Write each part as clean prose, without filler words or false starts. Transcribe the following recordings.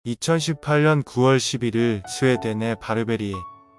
2018년 9월 11일 스웨덴의 바르베리에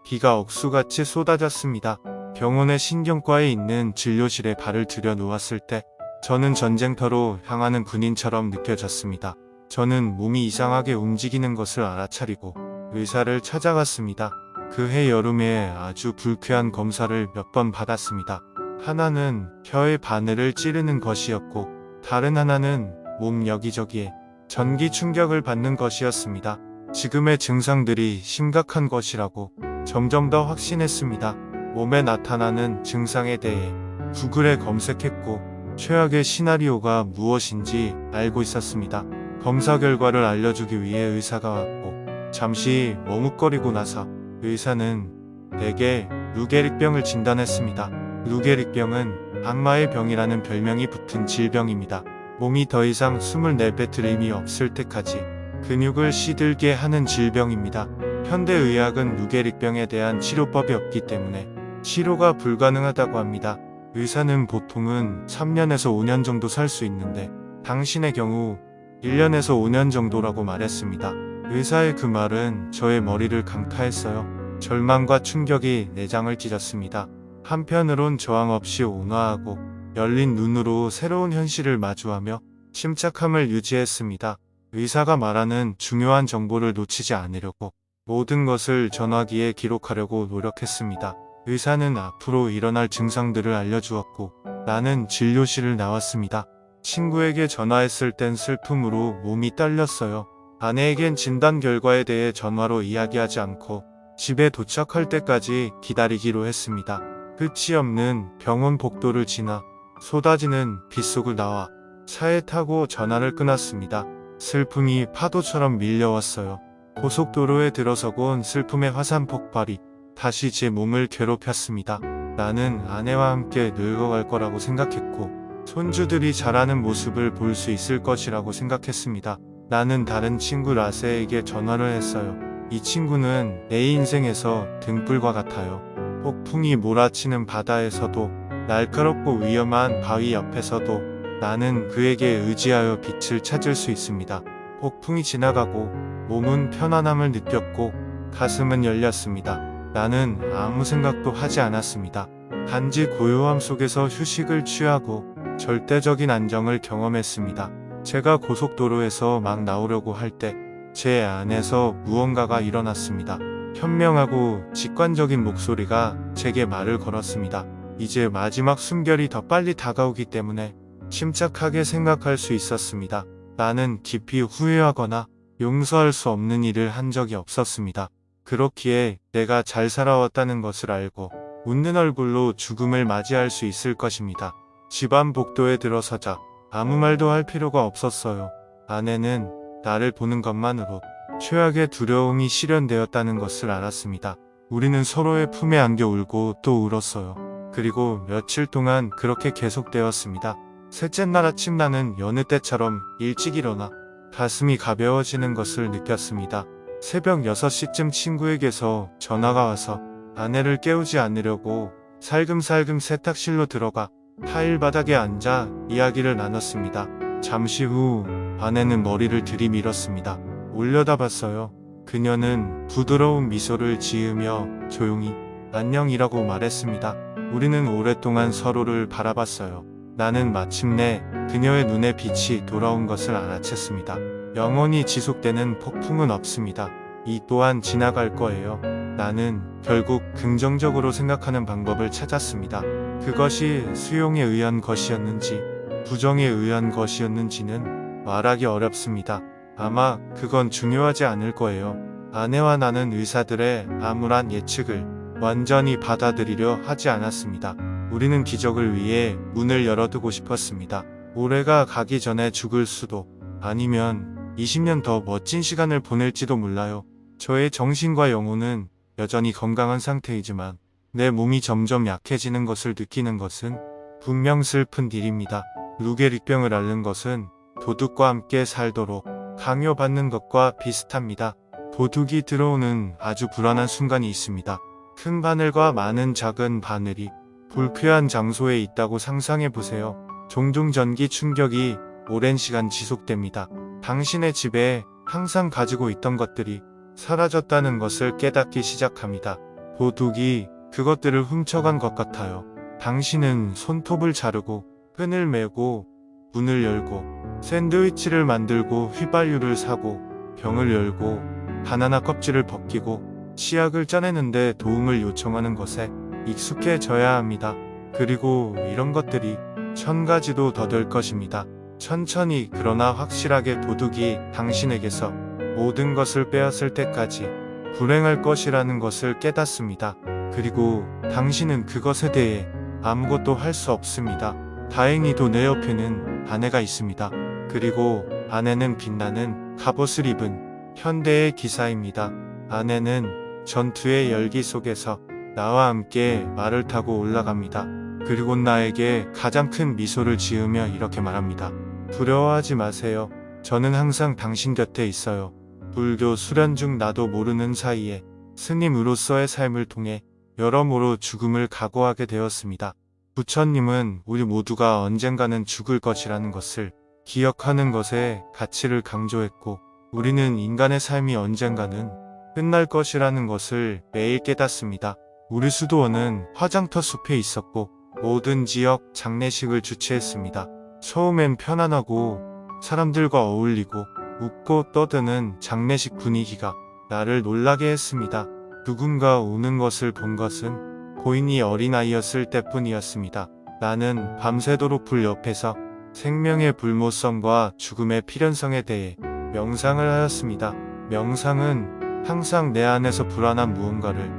비가 억수같이 쏟아졌습니다. 병원의 신경과에 있는 진료실에 발을 들여 놓았을 때 저는 전쟁터로 향하는 군인처럼 느껴졌습니다. 저는 몸이 이상하게 움직이는 것을 알아차리고 의사를 찾아갔습니다. 그해 여름에 아주 불쾌한 검사를 몇 번 받았습니다. 하나는 혀의 바늘을 찌르는 것이었고 다른 하나는 몸 여기저기에 전기 충격을 받는 것이었습니다. 지금의 증상들이 심각한 것이라고 점점 더 확신했습니다. 몸에 나타나는 증상에 대해 구글에 검색했고 최악의 시나리오가 무엇인지 알고 있었습니다. 검사 결과를 알려주기 위해 의사가 왔고 잠시 머뭇거리고 나서 의사는 내게 루게릭병을 진단했습니다. 루게릭병은 악마의 병이라는 별명이 붙은 질병입니다. 몸이 더 이상 숨을 내뱉을 힘이 없을 때까지 근육을 시들게 하는 질병입니다. 현대의학은 루게릭병에 대한 치료법이 없기 때문에 치료가 불가능하다고 합니다. 의사는 보통은 3년에서 5년 정도 살 수 있는데 당신의 경우 1년에서 5년 정도라고 말했습니다. 의사의 그 말은 저의 머리를 강타했어요. 절망과 충격이 내장을 찢었습니다. 한편으론 저항 없이 온화하고 열린 눈으로 새로운 현실을 마주하며 침착함을 유지했습니다. 의사가 말하는 중요한 정보를 놓치지 않으려고 모든 것을 전화기에 기록하려고 노력했습니다. 의사는 앞으로 일어날 증상들을 알려주었고 나는 진료실을 나왔습니다. 친구에게 전화했을 땐 슬픔으로 몸이 떨렸어요. 아내에겐 진단 결과에 대해 전화로 이야기하지 않고 집에 도착할 때까지 기다리기로 했습니다. 끝이 없는 병원 복도를 지나 쏟아지는 빗속을 나와 차에 타고 전화를 끊었습니다. 슬픔이 파도처럼 밀려왔어요. 고속도로에 들어서곤 슬픔의 화산 폭발이 다시 제 몸을 괴롭혔습니다. 나는 아내와 함께 늙어갈 거라고 생각했고 손주들이 자라는 모습을 볼 수 있을 것이라고 생각했습니다. 나는 다른 친구 라세에게 전화를 했어요. 이 친구는 내 인생에서 등불과 같아요. 폭풍이 몰아치는 바다에서도 날카롭고 위험한 바위 옆에서도 나는 그에게 의지하여 빛을 찾을 수 있습니다. 폭풍이 지나가고 몸은 편안함을 느꼈고 가슴은 열렸습니다. 나는 아무 생각도 하지 않았습니다. 단지 고요함 속에서 휴식을 취하고 절대적인 안정을 경험했습니다. 제가 고속도로에서 막 나오려고 할 때 제 안에서 무언가가 일어났습니다. 현명하고 직관적인 목소리가 제게 말을 걸었습니다. 이제 마지막 숨결이 더 빨리 다가오기 때문에 침착하게 생각할 수 있었습니다. 나는 깊이 후회하거나 용서할 수 없는 일을 한 적이 없었습니다. 그렇기에 내가 잘 살아왔다는 것을 알고 웃는 얼굴로 죽음을 맞이할 수 있을 것입니다. 집안 복도에 들어서자 아무 말도 할 필요가 없었어요. 아내는 나를 보는 것만으로 최악의 두려움이 실현되었다는 것을 알았습니다. 우리는 서로의 품에 안겨 울고 또 울었어요. 그리고 며칠 동안 그렇게 계속되었습니다. 셋째 날 아침 나는 여느 때처럼 일찍 일어나 가슴이 가벼워지는 것을 느꼈습니다. 새벽 6시쯤 친구에게서 전화가 와서 아내를 깨우지 않으려고 살금살금 세탁실로 들어가 타일 바닥에 앉아 이야기를 나눴습니다. 잠시 후 아내는 머리를 들이밀었습니다. 올려다봤어요. 그녀는 부드러운 미소를 지으며 조용히 안녕이라고 말했습니다. 우리는 오랫동안 서로를 바라봤어요. 나는 마침내 그녀의 눈에 빛이 돌아온 것을 알아챘습니다. 영원히 지속되는 폭풍은 없습니다. 이 또한 지나갈 거예요. 나는 결국 긍정적으로 생각하는 방법을 찾았습니다. 그것이 수용에 의한 것이었는지 부정에 의한 것이었는지는 말하기 어렵습니다. 아마 그건 중요하지 않을 거예요. 아내와 나는 의사들의 암울한 예측을 완전히 받아들이려 하지 않았습니다. 우리는 기적을 위해 문을 열어두고 싶었습니다. 올해가 가기 전에 죽을 수도 아니면 20년 더 멋진 시간을 보낼지도 몰라요. 저의 정신과 영혼은 여전히 건강한 상태이지만 내 몸이 점점 약해지는 것을 느끼는 것은 분명 슬픈 일입니다. 루게릭병을 앓는 것은 도둑과 함께 살도록 강요받는 것과 비슷합니다. 도둑이 들어오는 아주 불안한 순간이 있습니다. 큰 바늘과 많은 작은 바늘이 불쾌한 장소에 있다고 상상해 보세요. 종종 전기 충격이 오랜 시간 지속됩니다. 당신의 집에 항상 가지고 있던 것들이 사라졌다는 것을 깨닫기 시작합니다. 도둑이 그것들을 훔쳐간 것 같아요. 당신은 손톱을 자르고 끈을 매고 문을 열고 샌드위치를 만들고 휘발유를 사고 병을 열고 바나나 껍질을 벗기고 치약을 짜내는데 도움을 요청하는 것에 익숙해져야 합니다. 그리고 이런 것들이 1000가지도 더 될 것입니다. 천천히 그러나 확실하게 도둑이 당신에게서 모든 것을 빼앗을 때까지 불행할 것이라는 것을 깨닫습니다. 그리고 당신은 그것에 대해 아무것도 할 수 없습니다. 다행히도 내 옆에는 아내가 있습니다. 그리고 아내는 빛나는 갑옷을 입은 현대의 기사입니다. 아내는 전투의 열기 속에서 나와 함께 말을 타고 올라갑니다. 그리고 나에게 가장 큰 미소를 지으며 이렇게 말합니다. 두려워하지 마세요. 저는 항상 당신 곁에 있어요. 불교 수련 중 나도 모르는 사이에 스님으로서의 삶을 통해 여러모로 죽음을 각오하게 되었습니다. 부처님은 우리 모두가 언젠가는 죽을 것이라는 것을 기억하는 것에 가치를 강조했고, 우리는 인간의 삶이 언젠가는 끝날 것이라는 것을 매일 깨닫습니다. 우리 수도원은 화장터 숲에 있었고 모든 지역 장례식을 주최했습니다. 처음엔 편안하고 사람들과 어울리고 웃고 떠드는 장례식 분위기가 나를 놀라게 했습니다. 누군가 우는 것을 본 것은 고인이 어린아이였을 때뿐이었습니다. 나는 밤새도록 불 옆에서 생명의 불모성과 죽음의 필연성에 대해 명상을 하였습니다. 명상은 항상 내 안에서 불안한 무언가를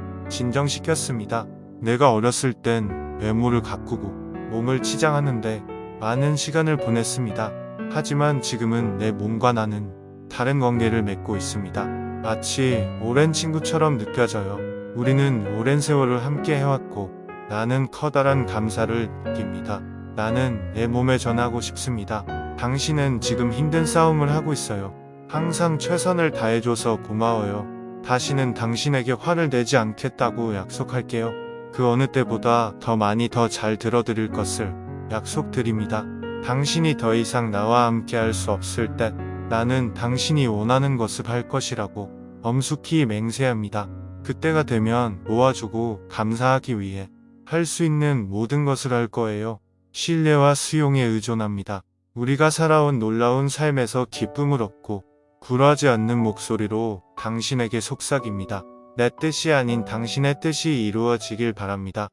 진정시켰습니다. 내가 어렸을 땐 외모를 가꾸고 몸을 치장하는데 많은 시간을 보냈습니다. 하지만 지금은 내 몸과 나는 다른 관계를 맺고 있습니다. 마치 오랜 친구처럼 느껴져요. 우리는 오랜 세월을 함께 해왔고 나는 커다란 감사를 느낍니다. 나는 내 몸에 전하고 싶습니다. 당신은 지금 힘든 싸움을 하고 있어요. 항상 최선을 다해줘서 고마워요. 다시는 당신에게 화를 내지 않겠다고 약속할게요. 그 어느 때보다 더 많이 더 잘 들어드릴 것을 약속드립니다. 당신이 더 이상 나와 함께 할 수 없을 때 나는 당신이 원하는 것을 할 것이라고 엄숙히 맹세합니다. 그때가 되면 모아주고 감사하기 위해 할 수 있는 모든 것을 할 거예요. 신뢰와 수용에 의존합니다. 우리가 살아온 놀라운 삶에서 기쁨을 얻고 굴하지 않는 목소리로 당신에게 속삭입니다. 내 뜻이 아닌 당신의 뜻이 이루어지길 바랍니다.